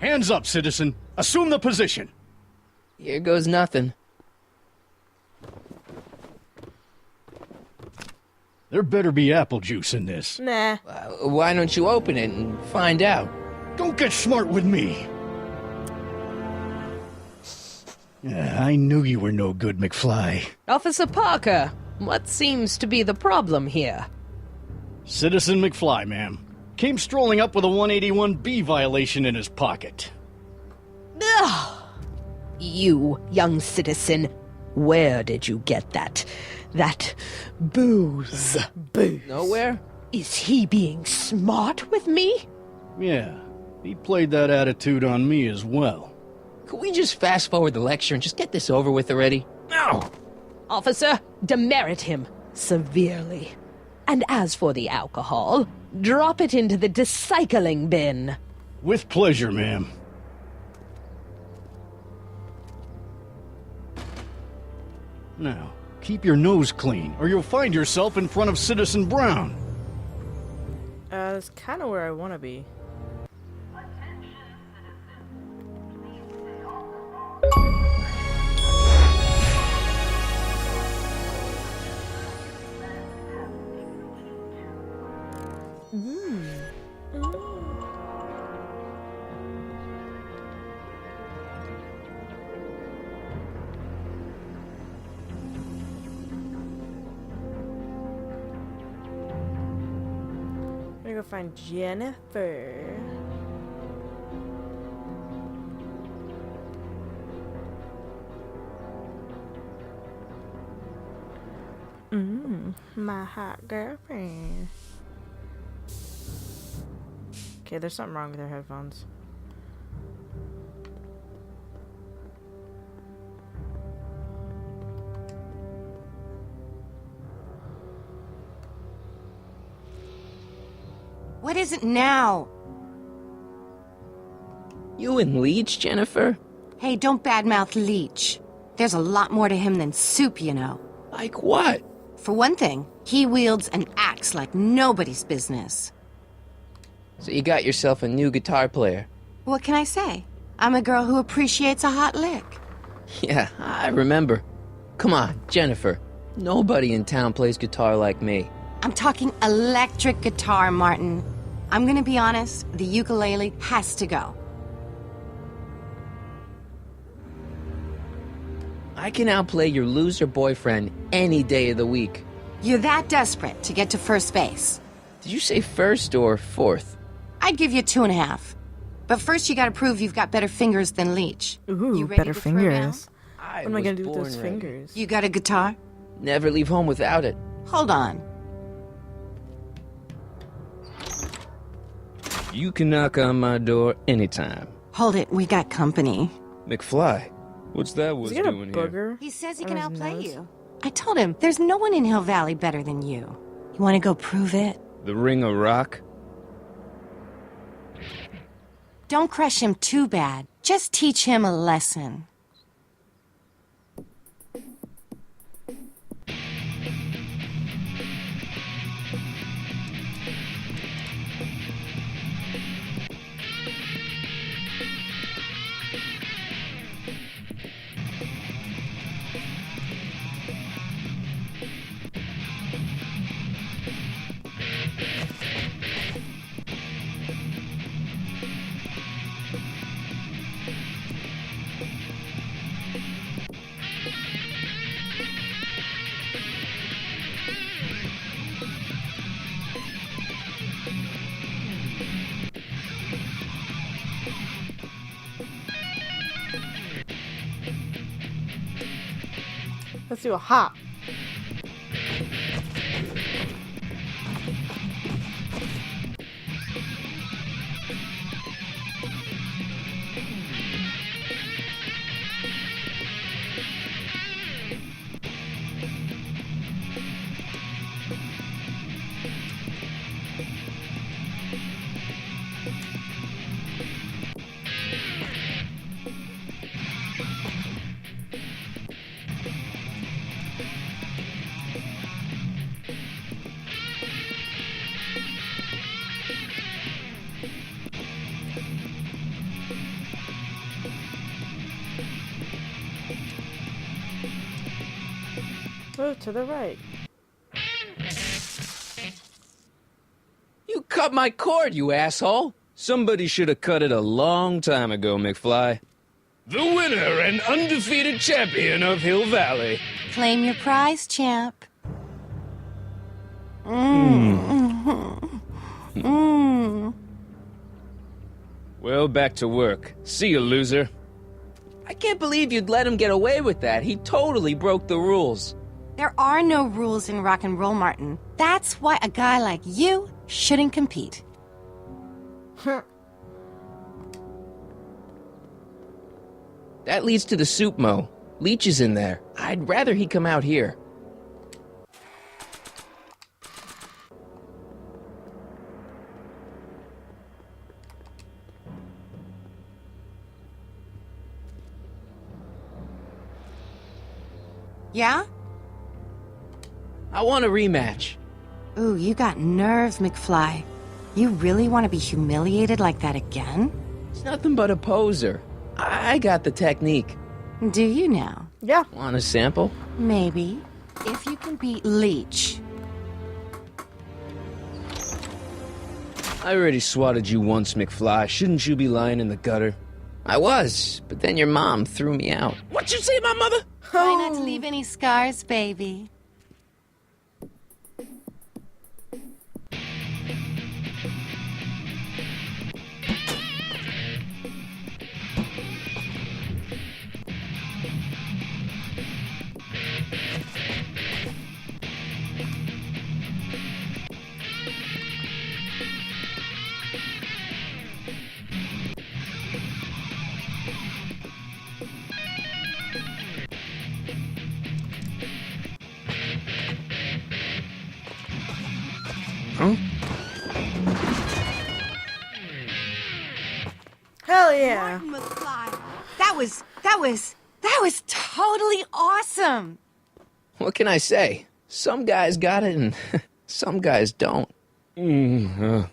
Hands up, citizen. Assume the position. Here goes nothing. There better be apple juice in this. Nah. Why don't you open it and find out? Don't get smart with me. I knew you were no good, McFly. Officer Parker, what seems to be the problem here? Citizen McFly, ma'am. Came strolling up with a 181B violation in his pocket. Ugh. You, young citizen, where did you get that booze? Nowhere? Is he being smart with me? Yeah, he played that attitude on me as well. Could we just fast forward the lecture and just get this over with already? No! Officer, demerit him severely. And as for the alcohol, drop it into the recycling bin. With pleasure, ma'am. Now, keep your nose clean, or you'll find yourself in front of Citizen Brown. That's kind of where I want to be. I'm gonna go find Jennifer. My hot girlfriend. Okay, there's something wrong with their headphones. What is it now? You and Leech, Jennifer? Hey, don't badmouth Leech. There's a lot more to him than soup, you know. Like what? For one thing, he wields an axe like nobody's business. So you got yourself a new guitar player. What can I say? I'm a girl who appreciates a hot lick. Yeah, I remember. Come on, Jennifer. Nobody in town plays guitar like me. I'm talking electric guitar, Martin. I'm gonna be honest, the ukulele has to go. I can outplay your loser boyfriend any day of the week. You're that desperate to get to first base. Did you say first or fourth? I'd give you 2.5. But first you gotta prove you've got better fingers than Leech. Ooh, You ready better to throw down? fingers. What am I gonna do with those fingers? You got a guitar? Never leave home without it. Hold on. You can knock on my door anytime. Hold it, we got company. McFly, what's that Is was he got a doing here? booger? He says he on can his outplay nose? you. I told him, there's no one in Hill Valley better than you. You wanna go prove it? The Ring of Rock? Don't crush him too bad. Just teach him a lesson. Let's do a hop. Move to the right. You cut my cord, you asshole! Somebody should have cut it a long time ago, McFly. The winner and undefeated champion of Hill Valley. Claim your prize, champ. Well, back to work. See you, loser. I can't believe you'd let him get away with that. He totally broke the rules. There are no rules in rock and roll, Martin. That's why a guy like you shouldn't compete. That leads to the soup mo. Leech is in there. I'd rather he come out here. Yeah? I want a rematch. Ooh, you got nerve, McFly. You really want to be humiliated like that again? It's nothing but a poser. I got the technique. Do you now? Yeah. Want a sample? Maybe. If you can beat Leech. I already swatted you once, McFly. Shouldn't you be lying in the gutter? I was, but then your mom threw me out. What'd you say, my mother? Try not to leave any scars, baby. Hell yeah. Martin McFly. That was totally awesome. What can I say? Some guys got it and some guys don't. You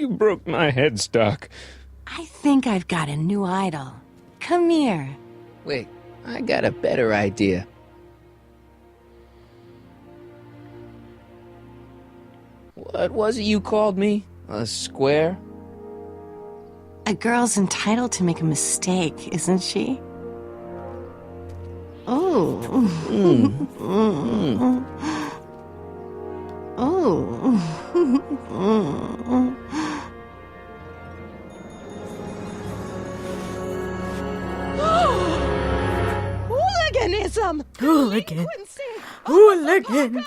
broke my headstock. I think I've got a new idol. Come here. Wait, I got a better idea. What was it you called me? A square? A girl's entitled to make a mistake, isn't she? Oh. Oh. Hooliganism! Hooligan. Delinquency! Hooligan.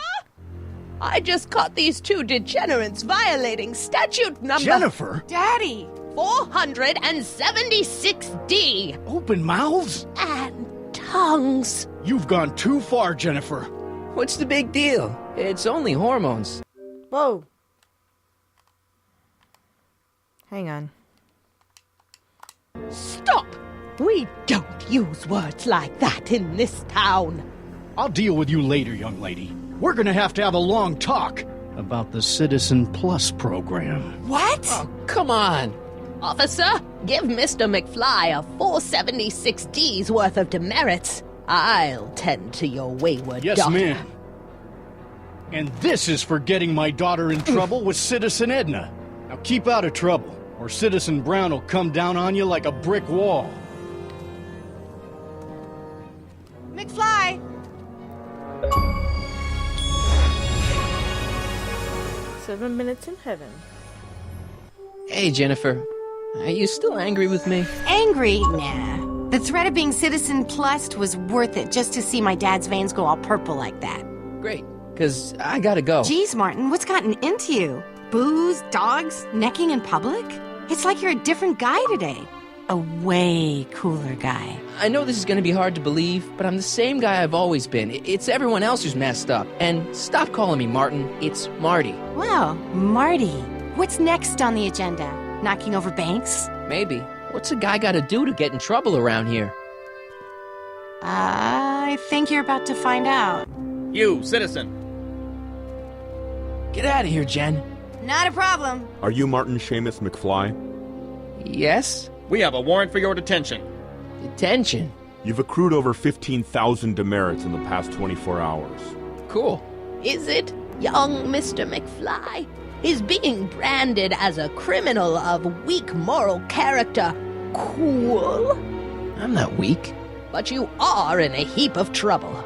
I just caught these two degenerates violating statute number Jennifer! Daddy! 476D. Open mouths? And tongues. You've gone too far, Jennifer. What's the big deal? It's only hormones. Whoa. Hang on. Stop! We don't use words like that in this town. I'll deal with you later, young lady. We're gonna have to have a long talk about the Citizen Plus program. What? Oh, come on. Officer, give Mr. McFly a 476D's worth of demerits. I'll tend to your wayward Yes, daughter. ma'am. And this is for getting my daughter in trouble with Citizen Edna. Now keep out of trouble, or Citizen Brown will come down on you like a brick wall. McFly! 7 minutes in heaven. Hey, Jennifer. Are you still angry with me? Angry? Nah. The threat of being Citizen Plus was worth it just to see my dad's veins go all purple like that. Great, because I gotta go. Geez, Martin, what's gotten into you? Booze, dogs, necking in public? It's like you're a different guy today. A way cooler guy. I know this is gonna be hard to believe, but I'm the same guy I've always been. It's everyone else who's messed up. And stop calling me Martin. It's Marty. Well, Marty, what's next on the agenda? Knocking over banks? Maybe. What's a guy gotta do to get in trouble around here? I think you're about to find out. You, citizen. Get out of here, Jen. Not a problem. Are you Martin Seamus McFly? Yes? We have a warrant for your detention. Detention. You've accrued over 15,000 demerits in the past 24 hours. Cool. Is it, young Mr. McFly? Is being branded as a criminal of weak moral character cool? I'm not weak. But you are in a heap of trouble.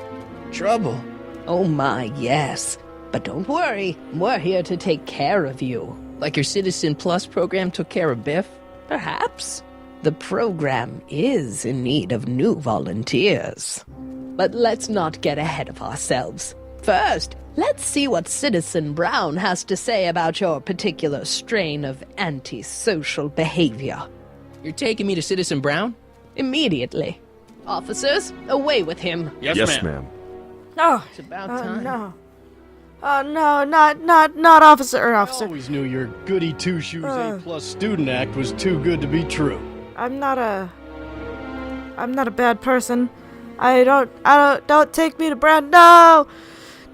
Trouble? Oh my, yes. But don't worry, we're here to take care of you. Like your Citizen Plus program took care of Biff? Perhaps. The program is in need of new volunteers. But let's not get ahead of ourselves. First, let's see what Citizen Brown has to say about your particular strain of antisocial behavior. You're taking me to Citizen Brown? Immediately. Officers, away with him. Yes, ma'am. No. It's about time. No. Oh, no, not officer. I always knew your goody two-shoes A-plus student act was too good to be true. I'm not a bad person. Don't take me to Brown. No!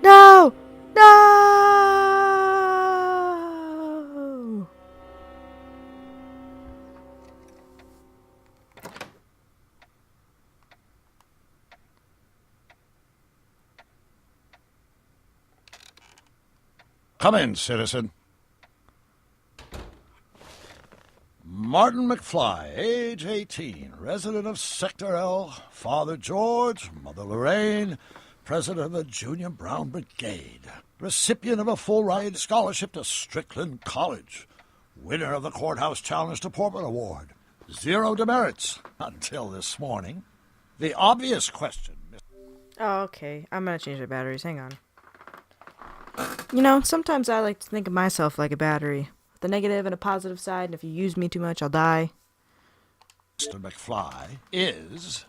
No! No! Come in, citizen. Martin McFly, age 18, resident of Sector L, Father George, Mother Lorraine, president of the Junior Brown Brigade, recipient of a full-ride scholarship to Strickland College, winner of the Courthouse Challenge Deportment Award, 0 demerits until this morning. The obvious question... Oh, okay. I'm gonna change the batteries. Hang on. You know, sometimes I like to think of myself like a battery. With a negative and a positive side, and if you use me too much, I'll die. Mr. McFly is...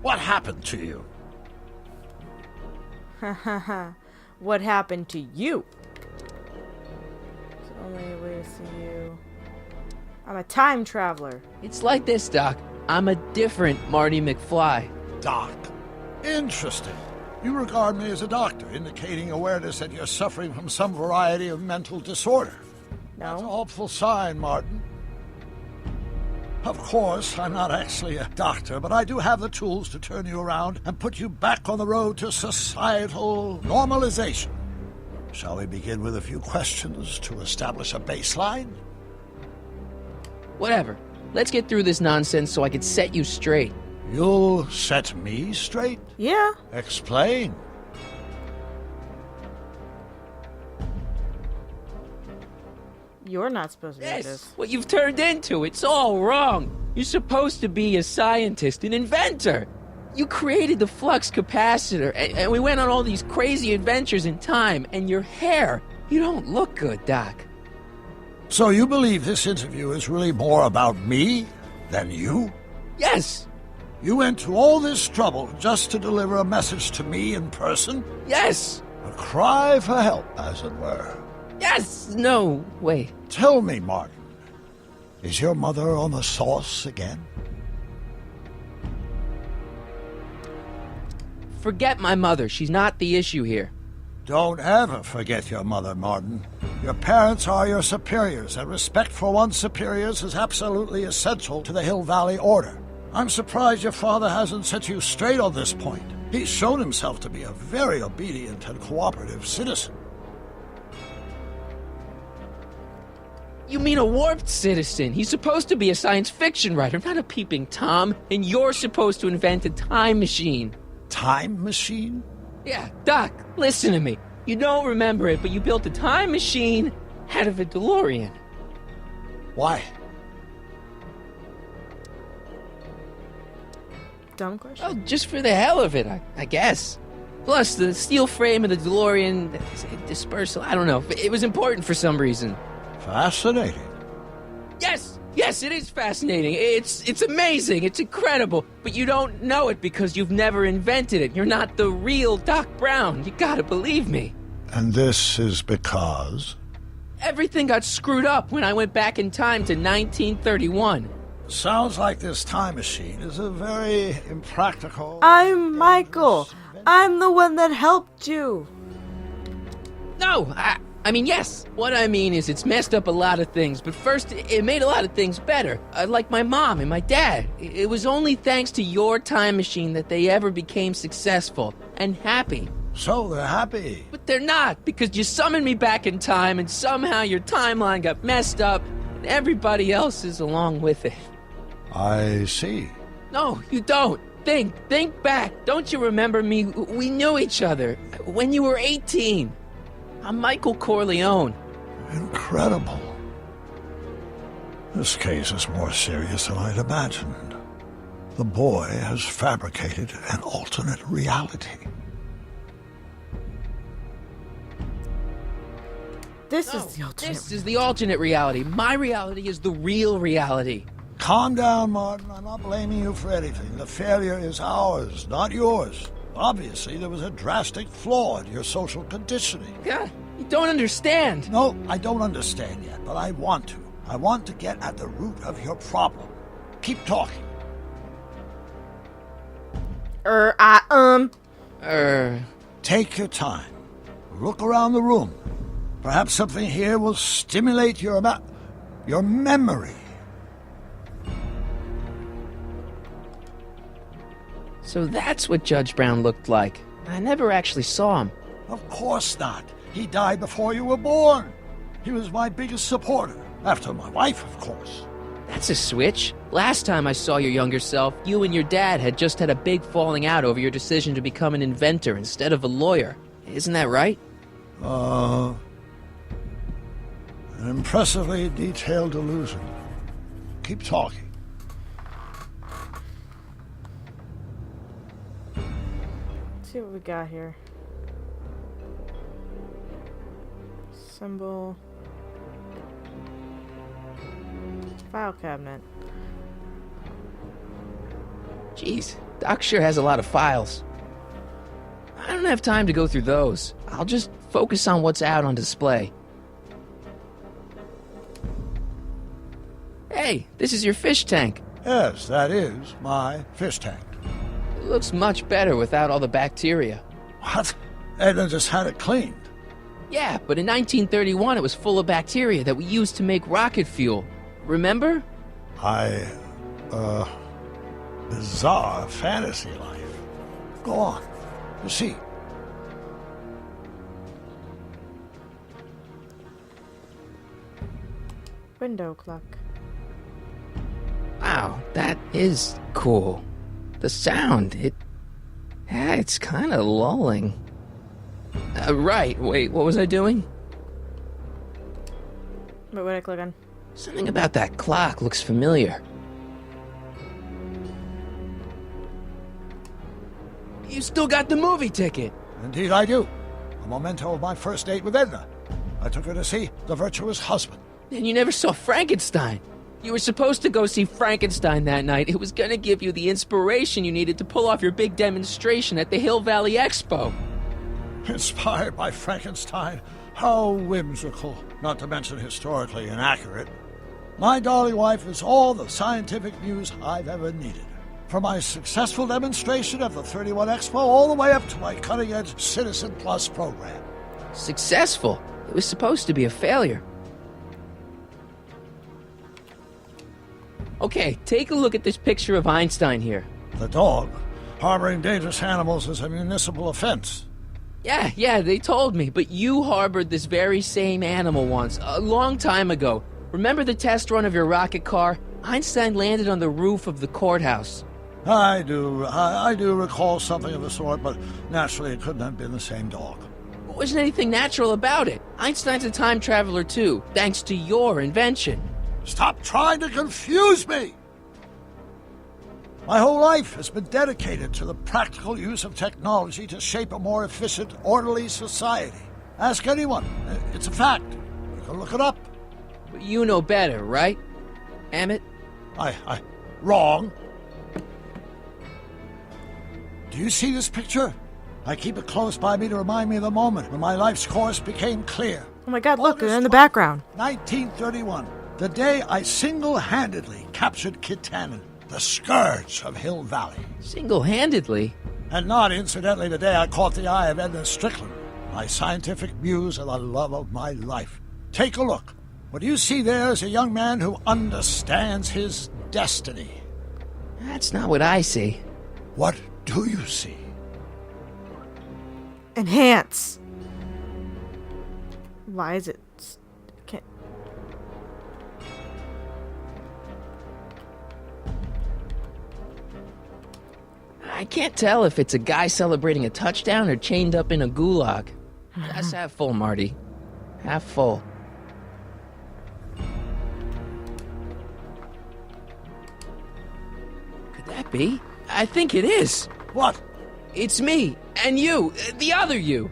What happened to you? What happened to you? There's only a way to see you. I'm a time traveler. It's like this, Doc. I'm a different Marty McFly. Doc. Interesting. You regard me as a doctor, indicating awareness that you're suffering from some variety of mental disorder. No. That's a hopeful sign, Martin. Of course, I'm not actually a doctor, but I do have the tools to turn you around and put you back on the road to societal normalization. Shall we begin with a few questions to establish a baseline? Whatever. Let's get through this nonsense so I can set you straight. You'll set me straight? Yeah. Explain. You're not supposed to do Yes, this. what you've turned into. It's all wrong. You're supposed to be a scientist, an inventor. You created the flux capacitor, and we went on all these crazy adventures in time, and your hair. You don't look good, Doc. So you believe this interview is really more about me than you? Yes. You went to all this trouble just to deliver a message to me in person? Yes. A cry for help, as it were. Yes. No, wait. Tell me, Martin, is your mother on the sauce again? Forget my mother. She's not the issue here. Don't ever forget your mother, Martin. Your parents are your superiors, and respect for one's superiors is absolutely essential to the Hill Valley Order. I'm surprised your father hasn't set you straight on this point. He's shown himself to be a very obedient and cooperative citizen. You mean a warped citizen? He's supposed to be a science fiction writer, not a peeping Tom. And you're supposed to invent a time machine. Time machine? Yeah, Doc, listen to me. You don't remember it, but you built a time machine out of a DeLorean. Why? Dumb question. Oh, just for the hell of it, I guess. Plus, the steel frame of the DeLorean, dispersal, I don't know. It was important for some reason. Fascinating. Yes, it is fascinating. It's amazing. It's incredible. But you don't know it because you've never invented it. You're not the real Doc Brown. You gotta believe me. And this is because? Everything got screwed up when I went back in time to 1931. Sounds like this time machine is a very impractical... I'm Michael. I'm the one that helped you. No, I mean, yes. What I mean is it's messed up a lot of things, but first, it made a lot of things better. Like my mom and my dad. It was only thanks to your time machine that they ever became successful and happy. So they're happy. But they're not, because you summoned me back in time, and somehow your timeline got messed up, and everybody else is along with it. I see. No, you don't. Think back. Don't you remember me? We knew each other when you were 18. I'm Michael Corleone. Incredible. This case is more serious than I'd imagined. The boy has fabricated an alternate reality. This is the alternate reality. My reality is the real reality. Calm down, Martin. I'm not blaming you for anything. The failure is ours, not yours. Obviously, there was a drastic flaw in your social conditioning. God, you don't understand. No, I don't understand yet, but I want to. I want to get at the root of your problem. Keep talking. Take your time. Look around the room. Perhaps something here will stimulate your memory. So that's what Judge Brown looked like. I never actually saw him. Of course not. He died before you were born. He was my biggest supporter. After my wife, of course. That's a switch. Last time I saw your younger self, you and your dad had just had a big falling out over your decision to become an inventor instead of a lawyer. Isn't that right? An impressively detailed delusion. Keep talking. Let's see what we got here. Symbol. File cabinet. Jeez, Doc sure has a lot of files. I don't have time to go through those. I'll just focus on what's out on display. Hey, this is your fish tank. Yes, that is my fish tank. It looks much better without all the bacteria. What? Edna just had it cleaned. Yeah, but in 1931 it was full of bacteria that we used to make rocket fuel. Remember? Bizarre fantasy life. Go on. You see. Window clock. Wow, that is cool. The sound, it's kind of lulling. Right, wait, what was I doing? What would I click on? Something about that clock looks familiar. You still got the movie ticket. Indeed I do. A memento of my first date with Edna. I took her to see The Virtuous Husband. And you never saw Frankenstein. You were supposed to go see Frankenstein that night. It was gonna give you the inspiration you needed to pull off your big demonstration at the Hill Valley Expo. Inspired by Frankenstein? How whimsical, not to mention historically inaccurate. My darling wife is all the scientific news I've ever needed. From my successful demonstration at the 31 Expo all the way up to my cutting-edge Citizen Plus program. Successful? It was supposed to be a failure. Okay, take a look at this picture of Einstein here. The dog. Harboring dangerous animals is a municipal offense. Yeah, they told me, but you harbored this very same animal once, a long time ago. Remember the test run of your rocket car? Einstein landed on the roof of the courthouse. I do recall something of the sort, but naturally it couldn't have been the same dog. There wasn't anything natural about it. Einstein's a time traveler too, thanks to your invention. Stop trying to confuse me! My whole life has been dedicated to the practical use of technology to shape a more efficient, orderly society. Ask anyone. It's a fact. You can look it up. But you know better, right? Emmett? Wrong. Do you see this picture? I keep it close by me to remind me of the moment when my life's course became clear. Oh my god, look, August they're in the background. 1931. The day I single-handedly captured Kit Tannen, the scourge of Hill Valley. Single-handedly? And not, incidentally, the day I caught the eye of Edna Strickland, my scientific muse and the love of my life. Take a look. What you see there is a young man who understands his destiny. That's not what I see. What do you see? Enhance. Why is it? Can't. I can't tell if it's a guy celebrating a touchdown or chained up in a gulag. That's half full, Marty. Half full. Could that be? I think it is. What? It's me, and you, the other you.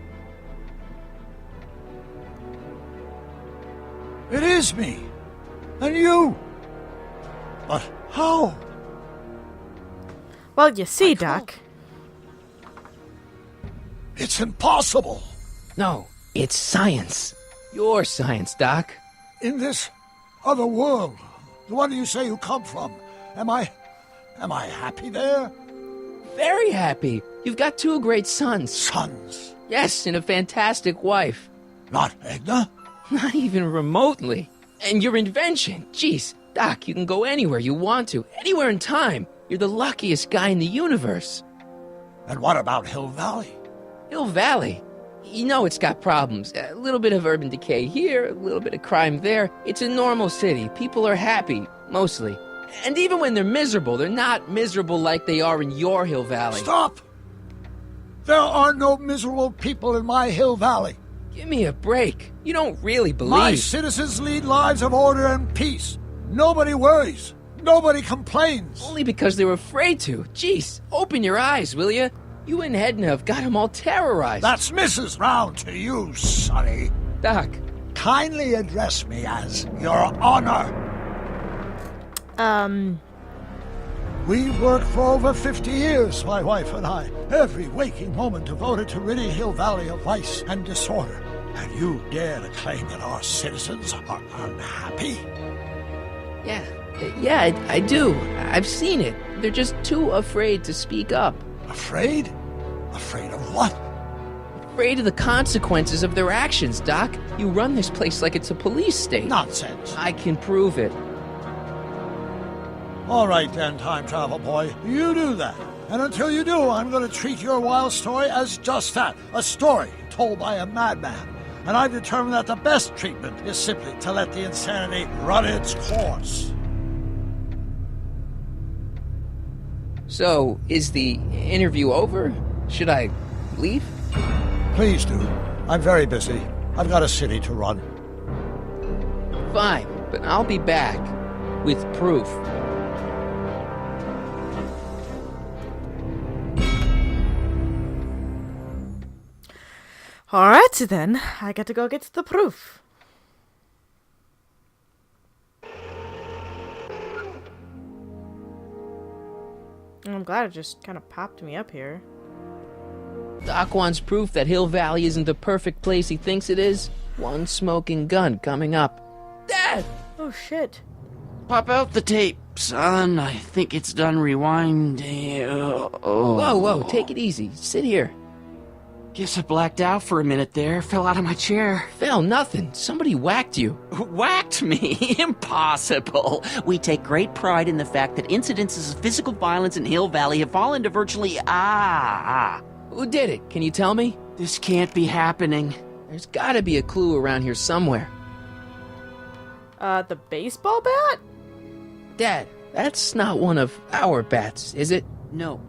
It is me. And you. But how? Well, you see, Doc. It's impossible. No, it's science. Your science, Doc. In this other world, the one you say you come from, am I happy there? Very happy. You've got 2 great sons. Sons? Yes, and a fantastic wife. Not Edna? Not even remotely. And your invention. Jeez, Doc, you can go anywhere you want to. Anywhere in time. You're the luckiest guy in the universe. And what about Hill Valley? Hill Valley? You know it's got problems. A little bit of urban decay here, a little bit of crime there. It's a normal city. People are happy, mostly. And even when they're miserable, they're not miserable like they are in your Hill Valley. Stop! There are no miserable people in my Hill Valley. Give me a break. You don't really believe... My citizens lead lives of order and peace. Nobody worries. Nobody complains. Only because they were afraid to. Jeez, open your eyes, will you? You and Edna have got them all terrorized. That's Mrs. Brown to you, Sonny. Doc. Kindly address me as Your Honor. We worked for over 50 years, my wife and I. Every waking moment devoted to ridding Hill Valley of vice and disorder. And you dare to claim that our citizens are unhappy? Yeah, I do. I've seen it. They're just too afraid to speak up. Afraid? Afraid of what? Afraid of the consequences of their actions, Doc. You run this place like it's a police state. Nonsense. I can prove it. All right then, time travel boy. You do that. And until you do, I'm going to treat your wild story as just that. A story told by a madman. And I've determined that the best treatment is simply to let the insanity run its course. So, is the interview over? Should I leave? Please do. I'm very busy. I've got a city to run. Fine, but I'll be back with proof. Alright, then. I got to go get the proof. I'm glad it just kind of popped me up here. Doc wants proof that Hill Valley isn't the perfect place he thinks it is. One smoking gun coming up. Dad! Oh, shit. Pop out the tape, son. I think it's done rewinding. Whoa, take it easy. Sit here. Guess I blacked out for a minute there. Fell out of my chair. Fell nothing. Somebody whacked you. Whacked me? Impossible. We take great pride in the fact that incidences of physical violence in Hill Valley have fallen to virtually... Who did it? Can you tell me? This can't be happening. There's gotta be a clue around here somewhere. The baseball bat? Dad, that's not one of our bats, is it? No.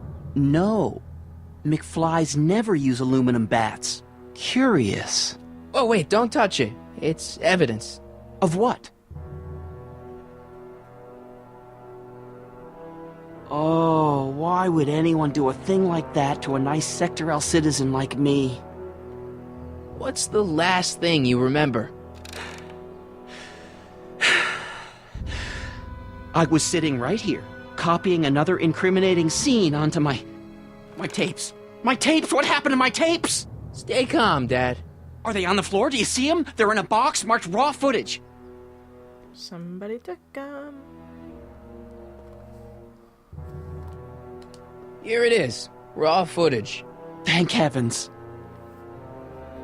McFlys never use aluminum bats. Curious. Oh, wait, don't touch it. It's evidence. Of what? Oh, why would anyone do a thing like that to a nice Sector L citizen like me? What's the last thing you remember? I was sitting right here, copying another incriminating scene onto my tapes. My tapes? What happened to my tapes? Stay calm, Dad. Are they on the floor? Do you see them? They're in a box marked raw footage. Somebody took 'em. Here it is. Raw footage. Thank heavens.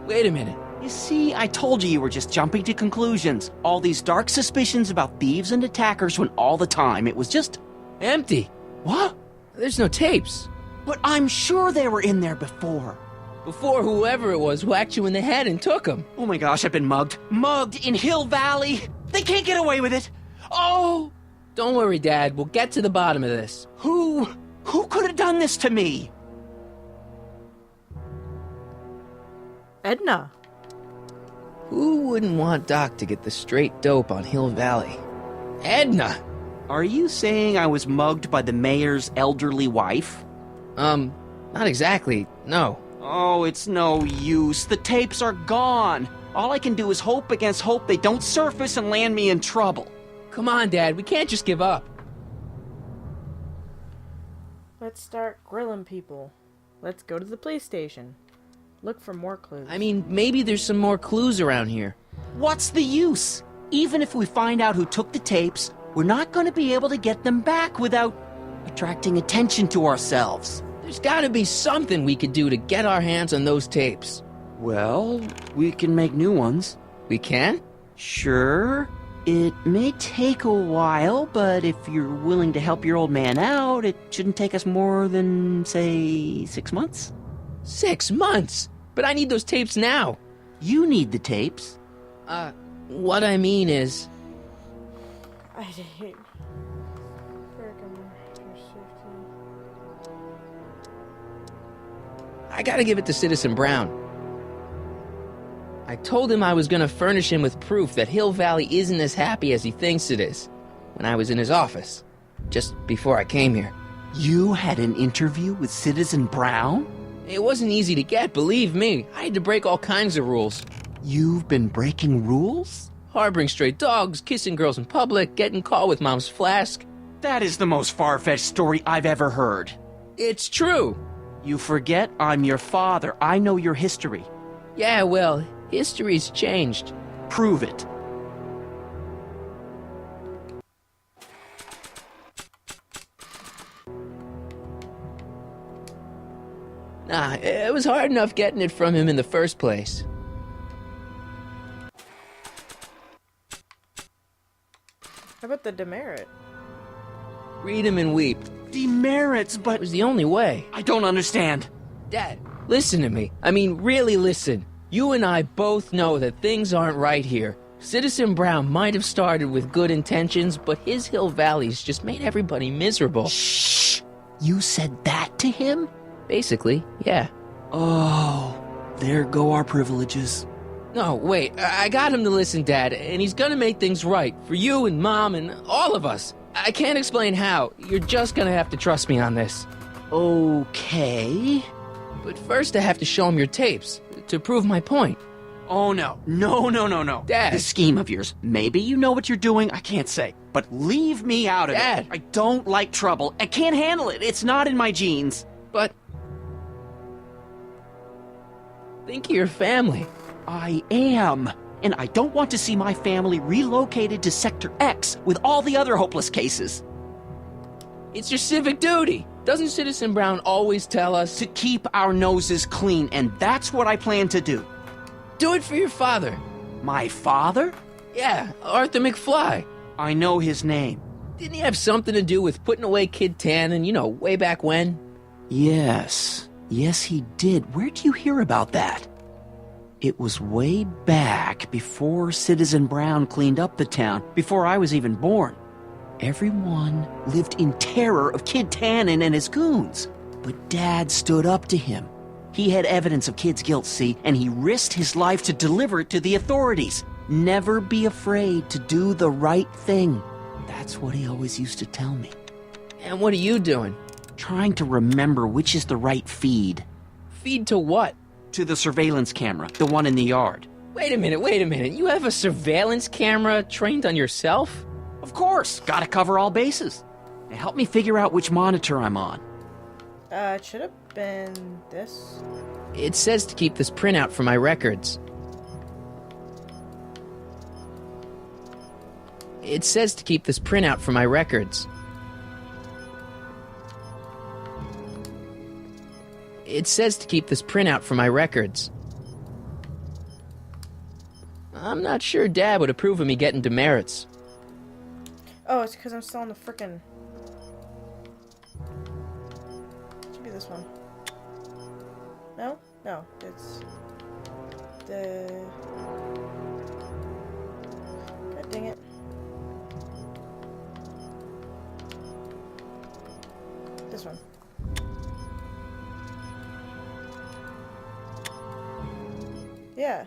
Wait a minute. You see, I told you were just jumping to conclusions. All these dark suspicions about thieves and attackers when all the time it was just... Empty. What? There's no tapes. But I'm sure they were in there before. Before whoever it was whacked you in the head and took them. Oh my gosh, I've been mugged. Mugged in Hill Valley. They can't get away with it. Oh! Don't worry, Dad. We'll get to the bottom of this. Who could have done this to me? Edna. Who wouldn't want Doc to get the straight dope on Hill Valley? Edna! Are you saying I was mugged by the mayor's elderly wife? Not exactly, no. Oh, it's no use. The tapes are gone. All I can do is hope against hope they don't surface and land me in trouble. Come on, Dad, we can't just give up. Let's start grilling people. Let's go to the police station. Look for more clues. I mean, maybe there's some more clues around here. What's the use? Even if we find out who took the tapes, we're not going to be able to get them back without attracting attention to ourselves. There's gotta be something we could do to get our hands on those tapes. Well, we can make new ones. We can? Sure. It may take a while, but if you're willing to help your old man out, it shouldn't take us more than, say, 6 months. 6 months? But I need those tapes now. You need the tapes. What I mean is... I hate... I gotta give it to Citizen Brown. I told him I was gonna furnish him with proof that Hill Valley isn't as happy as he thinks it is when I was in his office, just before I came here. You had an interview with Citizen Brown? It wasn't easy to get, believe me. I had to break all kinds of rules. You've been breaking rules? Harboring stray dogs, kissing girls in public, getting caught with Mom's flask. That is the most far-fetched story I've ever heard. It's true. You forget I'm your father. I know your history. Yeah, well, history's changed. Prove it. Nah, it was hard enough getting it from him in the first place. How about the demerit? Read him and weep. Demerits, but... It was the only way. I don't understand. Dad, listen to me. I mean, really listen. You and I both know that things aren't right here. Citizen Brown might have started with good intentions, but his Hill Valley's just made everybody miserable. Shh! You said that to him? Basically, yeah. Oh, there go our privileges. No, wait, I got him to listen, Dad, and he's gonna make things right for you and Mom and all of us. I can't explain how. You're just gonna have to trust me on this. Okay. But first I have to show him your tapes, to prove my point. Oh, no. No. Dad. This scheme of yours, maybe you know what you're doing, I can't say. But leave me out of Dad. it. I don't like trouble. I can't handle it. It's not in my genes. But... think of your family. I am. And I don't want to see my family relocated to Sector X with all the other hopeless cases. It's your civic duty. Doesn't Citizen Brown always tell us To keep our noses clean, and that's what I plan to do. do it for your father? My father? Yeah, Arthur McFly. I know his name. Didn't he have something to do with putting away Kid Tannen, way back when? Yes. Yes, he did. Where'd you hear about that? It was way back before Citizen Brown cleaned up the town, before I was even born. Everyone lived in terror of Kid Tannen and his goons. But Dad stood up to him. He had evidence of Kid's guilt, see, and he risked his life to deliver it to the authorities. Never be afraid to do the right thing. That's what he always used to tell me. And what are you doing? Trying to remember which is the right feed. Feed to what? To the surveillance camera, the one in the yard. Wait a minute. You have a surveillance camera trained on yourself? Of course, gotta cover all bases. Now help me figure out which monitor I'm on. It should have been this. It says to keep this printout for my records. It says to keep this printout for my records. It says to keep this printout for my records. I'm not sure Dad would approve of me getting demerits. Oh, it's because I'm still on the frickin'... Should be this one. No? No, it's... the... God dang it. This one. Yeah.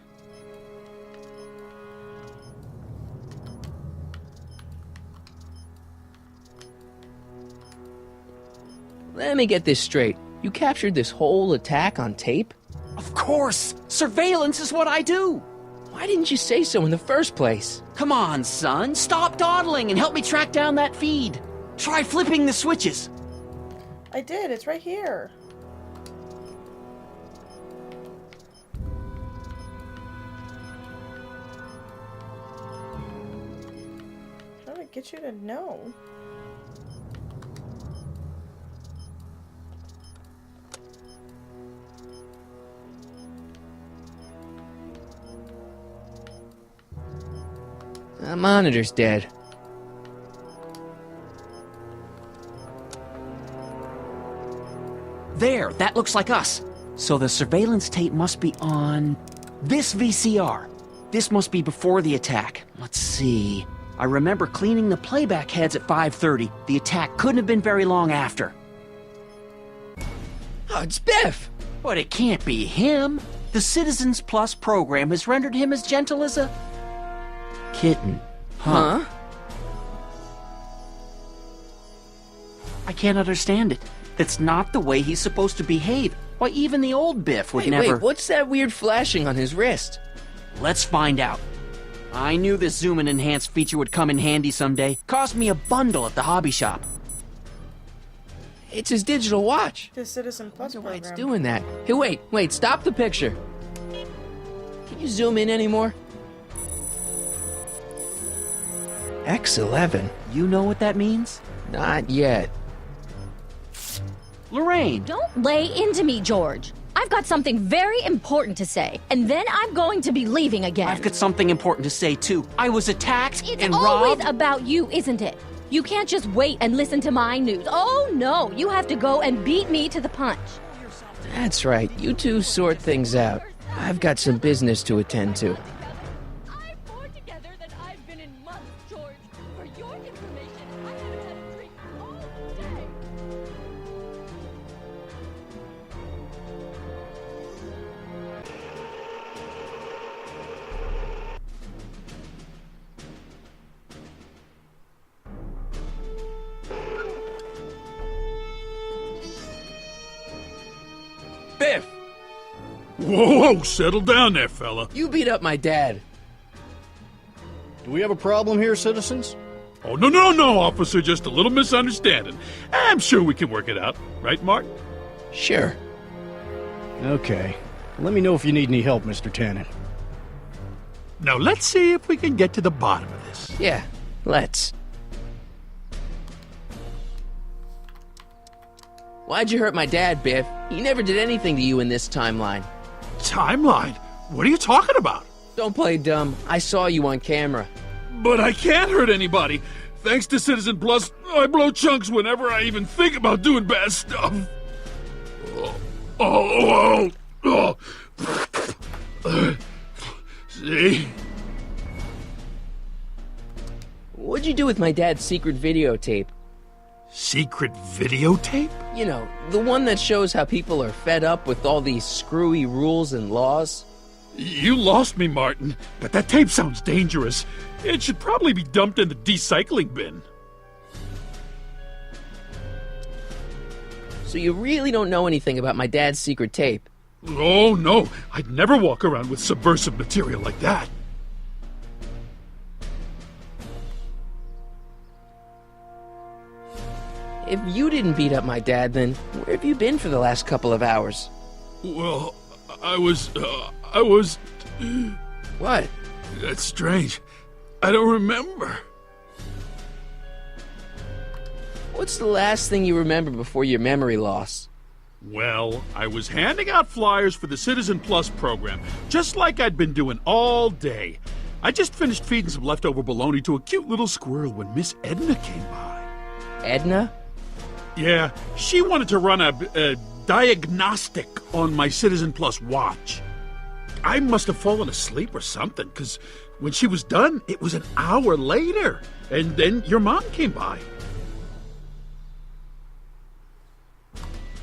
Let me get this straight. You captured this whole attack on tape? Of course! Surveillance is what I do! Why didn't you say so in the first place? Come on, son. Stop dawdling and help me track down that feed. Try flipping the switches. I did, it's right here. How do I get you to know? The monitor's dead. There, that looks like us. So the surveillance tape must be on this VCR. This must be before the attack. Let's see. I remember cleaning the playback heads at 5:30. The attack couldn't have been very long after. Oh, it's Biff! But it can't be him. The Citizens Plus program has rendered him as gentle as a kitten. Huh? I can't understand it. That's not the way he's supposed to behave. Why, even the old Biff would never... Wait, what's that weird flashing on his wrist? Let's find out. I knew this zoom and enhance feature would come in handy someday. Cost me a bundle at the hobby shop. It's his digital watch. The Citizen Plus I wonder why it's program. doing that. Hey, wait, stop the picture. Can you zoom in anymore? X11? You know what that means? Not yet. Lorraine! Don't lay into me, George. I've got something very important to say, and then I'm going to be leaving again. I've got something important to say, too. I was attacked It's and always robbed... about you, isn't it? You can't just wait and listen to my news. Oh, no. You have to go and beat me to the punch. That's right. You two sort things out. I've got some business to attend to. I'm more together than I've been in months, George. For your information, I haven't had a drink all day. Biff! Whoa, settle down there, fella. You beat up my dad. Do we have a problem here, citizens? Oh, no, officer, just a little misunderstanding. I'm sure we can work it out. Right, Mark? Sure. Okay. Let me know if you need any help, Mr. Tannen. Now, let's see if we can get to the bottom of this. Yeah, let's. Why'd you hurt my dad, Biff? He never did anything to you in this timeline. Timeline? What are you talking about? Don't play dumb. I saw you on camera. But I can't hurt anybody. Thanks to Citizen Plus, I blow chunks whenever I even think about doing bad stuff. See? What'd you do with my dad's secret videotape? Secret videotape? You know, the one that shows how people are fed up with all these screwy rules and laws. You lost me, Martin, but that tape sounds dangerous. It should probably be dumped in the recycling bin. So you really don't know anything about my dad's secret tape? Oh, no. I'd never walk around with subversive material like that. If you didn't beat up my dad, then where have you been for the last couple of hours? Well, I was... What? That's strange. I don't remember. What's the last thing you remember before your memory loss? Well, I was handing out flyers for the Citizen Plus program, just like I'd been doing all day. I just finished feeding some leftover bologna to a cute little squirrel when Miss Edna came by. Edna? Yeah, she wanted to run a diagnostic on my Citizen Plus watch. I must have fallen asleep or something, because when she was done, it was an hour later. And then your mom came by.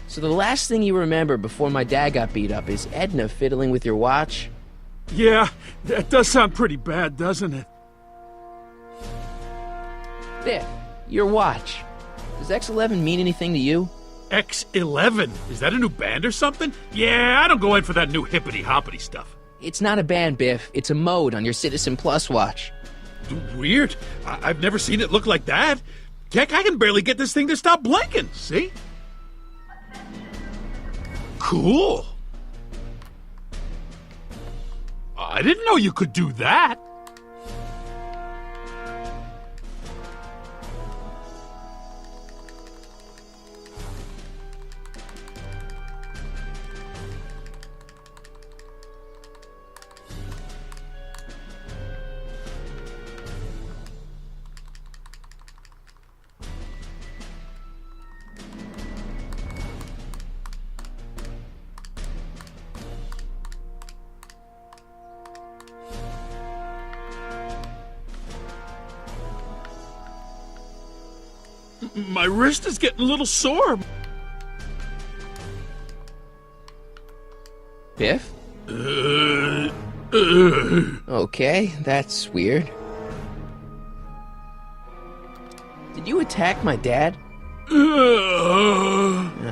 So the last thing you remember before my dad got beat up is Edna fiddling with your watch? Yeah, that does sound pretty bad, doesn't it? Biff, your watch. Does X11 mean anything to you? X11? Is that a new band or something? Yeah, I don't go in for that new hippity-hoppity stuff. It's not a band, Biff. It's a mode on your Citizen Plus watch. Weird. I've never seen it look like that. Heck, I can barely get this thing to stop blinking, see? Cool. I didn't know you could do that. My wrist is getting a little sore. Biff? Okay, that's weird. Did you attack my dad?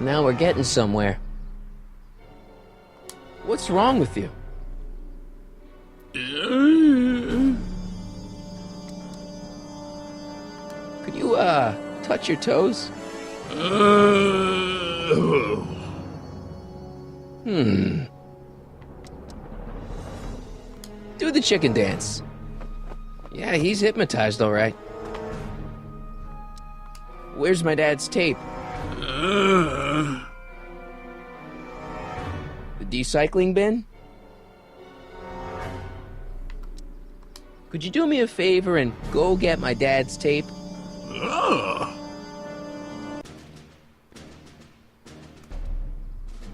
Now we're getting somewhere. What's wrong with you? Could you, touch your toes? Do the chicken dance. Yeah, he's hypnotized, all right. Where's my dad's tape? The recycling bin? Could you do me a favor and go get my dad's tape?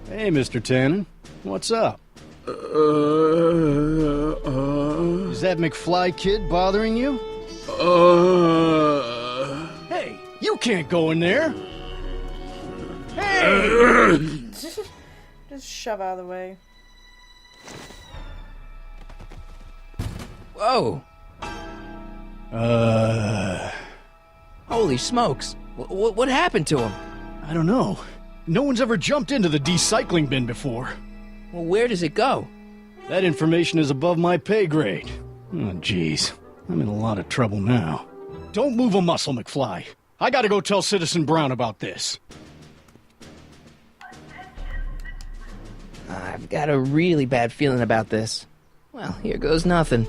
Hey, Mr. Tannen. What's up? Is that McFly kid bothering you? Hey, you can't go in there! Hey! Just shove out of the way. Whoa! Holy smokes! What happened to him? I don't know. No one's ever jumped into the recycling bin before. Well, where does it go? That information is above my pay grade. Oh, jeez. I'm in a lot of trouble now. Don't move a muscle, McFly. I gotta go tell Citizen Brown about this. I've got a really bad feeling about this. Well, here goes nothing.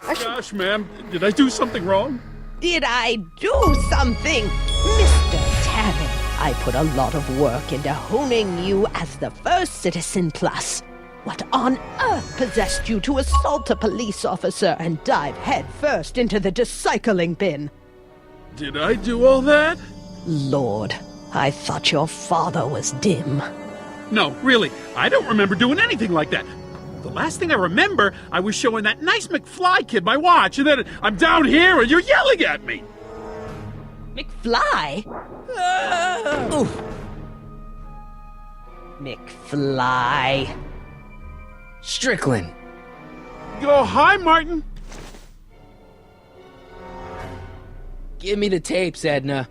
Gosh, ma'am, did I do something wrong? Did I do something? Mr. Tannen, I put a lot of work into honing you as the first Citizen Plus. What on earth possessed you to assault a police officer and dive headfirst into the recycling bin? Did I do all that? Lord, I thought your father was dim. No, really, I don't remember doing anything like that. The last thing I remember, I was showing that nice McFly kid my watch, and then I'm down here and you're yelling at me. McFly? McFly. Strickland. Oh, hi, Martin. Give me the tapes, Edna.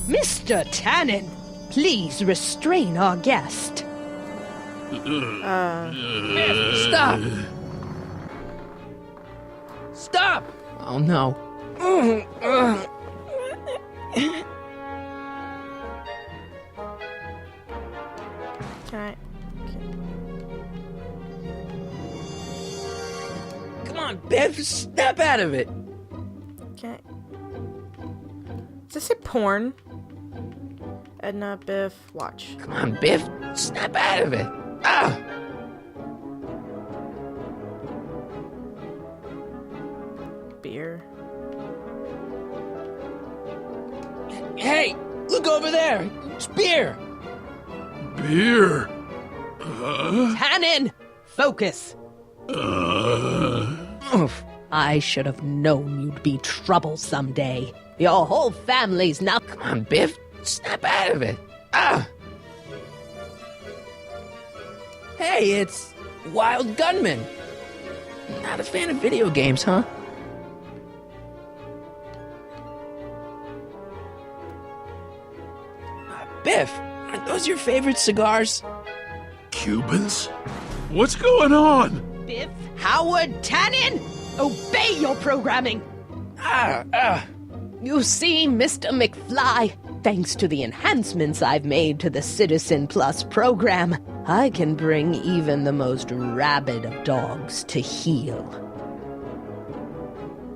Mr. Tannen, please restrain our guest. Stop! Stop! Oh no. Can I? Come on, Biff, snap out of it. Can I? Does this say porn? Edna, Biff, watch. Come on, Biff, snap out of it. Ah! Beer. Hey, look over there. It's beer. Beer. Tannen! Focus! Oof. I should have known you'd be trouble someday. Your whole family's now... Come on, Biff. Snap out of it. Ah! Hey, it's Wild Gunman. Not a fan of video games, huh? Biff, aren't those your favorite cigars? Cubans? What's going on? Biff Howard Tannen! Obey your programming! You see, Mr. McFly, thanks to the enhancements I've made to the Citizen Plus program, I can bring even the most rabid of dogs to heel.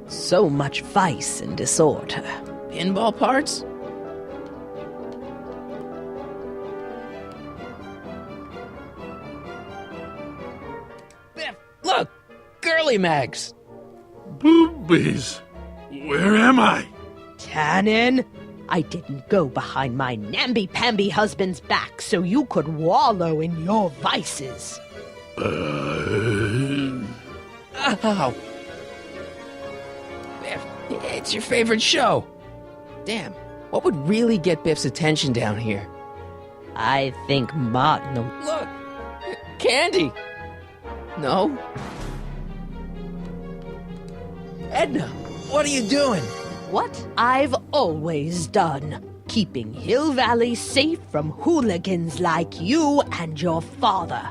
So much vice and disorder. Pinball parts? Biff, look! Girly mags! Boobies. Where am I? Tannen, I didn't go behind my namby-pamby husband's back so you could wallow in your vices. Ow! Biff, it's your favorite show. Damn, what would really get Biff's attention down here? I think Martin... Look! Candy! No? Edna, what are you doing? What I've always done. Keeping Hill Valley safe from hooligans like you and your father.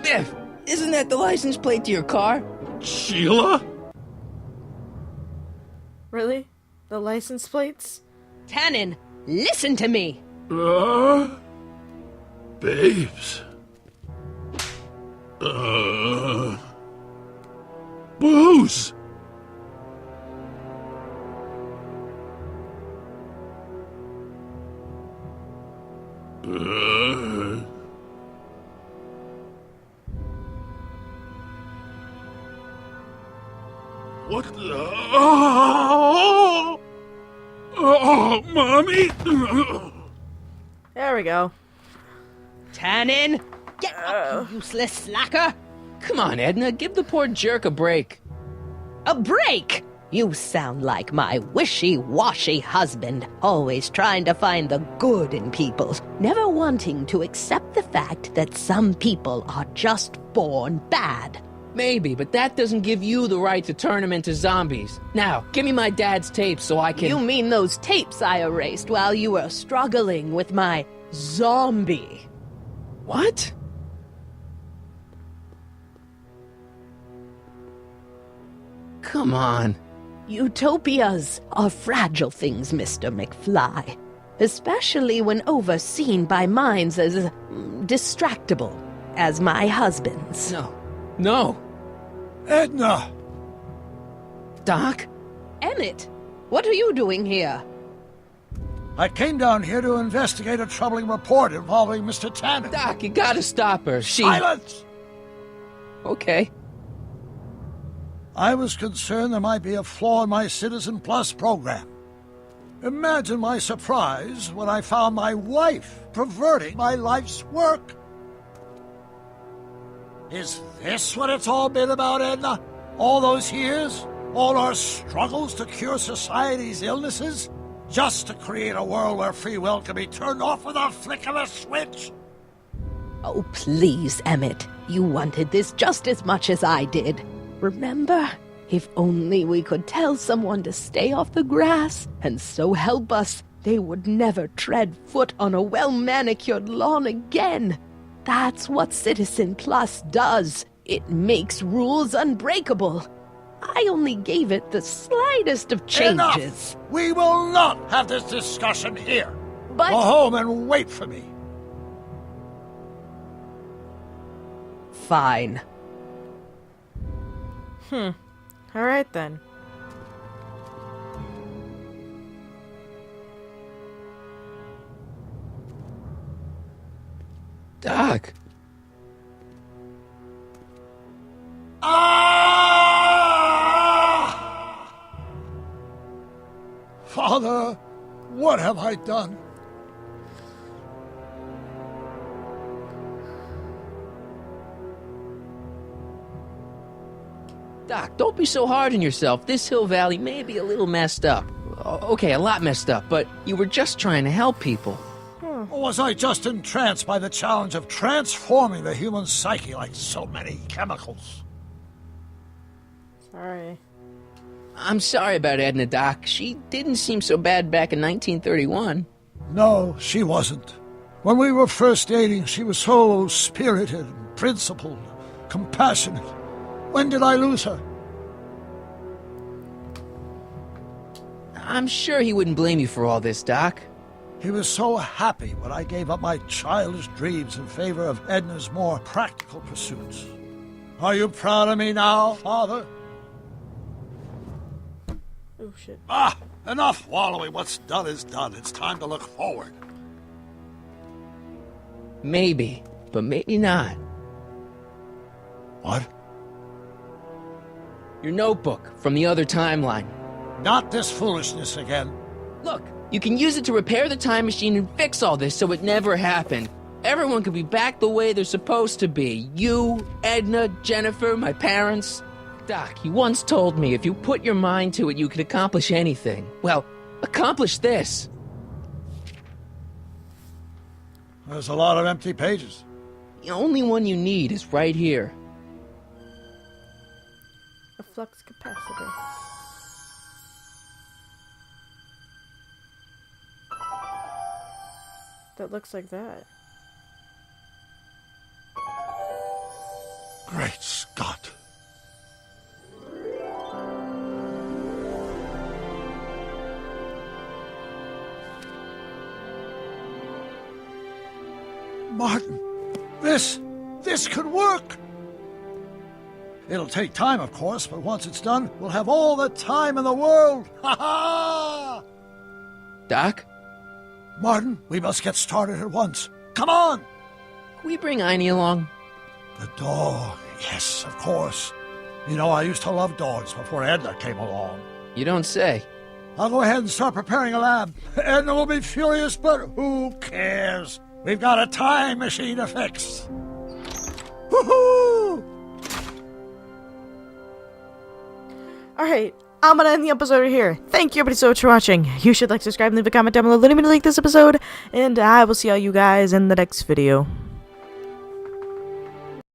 Biff, isn't that the license plate to your car? Sheila? Really? The license plates? Tannen, listen to me. Babes. Booze. What the? Oh, Mommy! There we go. Tannen, get up, you useless slacker. Come on, Edna, give the poor jerk a break. A break? You sound like my wishy-washy husband, always trying to find the good in people, never wanting to accept the fact that some people are just born bad. Maybe, but that doesn't give you the right to turn them into zombies. Now, give me my dad's tapes so I can... You mean those tapes I erased while you were struggling with my zombie? What? Come on. Utopias are fragile things, Mr. McFly. Especially when overseen by minds as distractible as my husband's. No. Edna! Doc? Emmett, what are you doing here? I came down here to investigate a troubling report involving Mr. Tannen. Doc, you gotta stop her. Silence! Okay. I was concerned there might be a flaw in my Citizen Plus program. Imagine my surprise when I found my wife perverting my life's work. Is this what it's all been about, Edna? All those years? All our struggles to cure society's illnesses? Just to create a world where free will can be turned off with a flick of a switch? Oh, please, Emmett. You wanted this just as much as I did. Remember? If only we could tell someone to stay off the grass, and so help us, they would never tread foot on a well-manicured lawn again. That's what Citizen Plus does. It makes rules unbreakable. I only gave it the slightest of changes. Enough! We will not have this discussion here. But... Go home and wait for me. Fine. Alright then. Doc. Ah! Father, what have I done? Doc, don't be so hard on yourself. This Hill Valley may be a little messed up. Okay, a lot messed up, but you were just trying to help people. Or was I just entranced by the challenge of transforming the human psyche like so many chemicals? Sorry. I'm sorry about Edna, Doc. She didn't seem so bad back in 1931. No, she wasn't. When we were first dating, she was so spirited, principled, compassionate. When did I lose her? I'm sure he wouldn't blame you for all this, Doc. He was so happy when I gave up my childish dreams in favor of Edna's more practical pursuits. Are you proud of me now, Father? Oh, shit. Ah, enough wallowing. What's done is done. It's time to look forward. Maybe, but maybe not. What? Your notebook from the other timeline. Not this foolishness again. Look, you can use it to repair the time machine and fix all this so it never happened. Everyone could be back the way they're supposed to be. You, Edna, Jennifer, my parents. Doc, you once told me if you put your mind to it, you could accomplish anything. Well, accomplish this. There's a lot of empty pages. The only one you need is right here. A flux capacitor. That looks like that. Great Scott. Martin, this could work. It'll take time, of course, but once it's done, we'll have all the time in the world. Ha ha! Doc? Martin, we must get started at once. Come on! Can we bring Einie along? The dog, yes, of course. You know, I used to love dogs before Edna came along. You don't say. I'll go ahead and start preparing a lab. Edna will be furious, but who cares? We've got a time machine to fix. Woohoo! Alright, I'm gonna end the episode here. Thank you everybody so much for watching. You should like, subscribe, and leave a comment down below letting me like this episode. And I will see all you guys in the next video.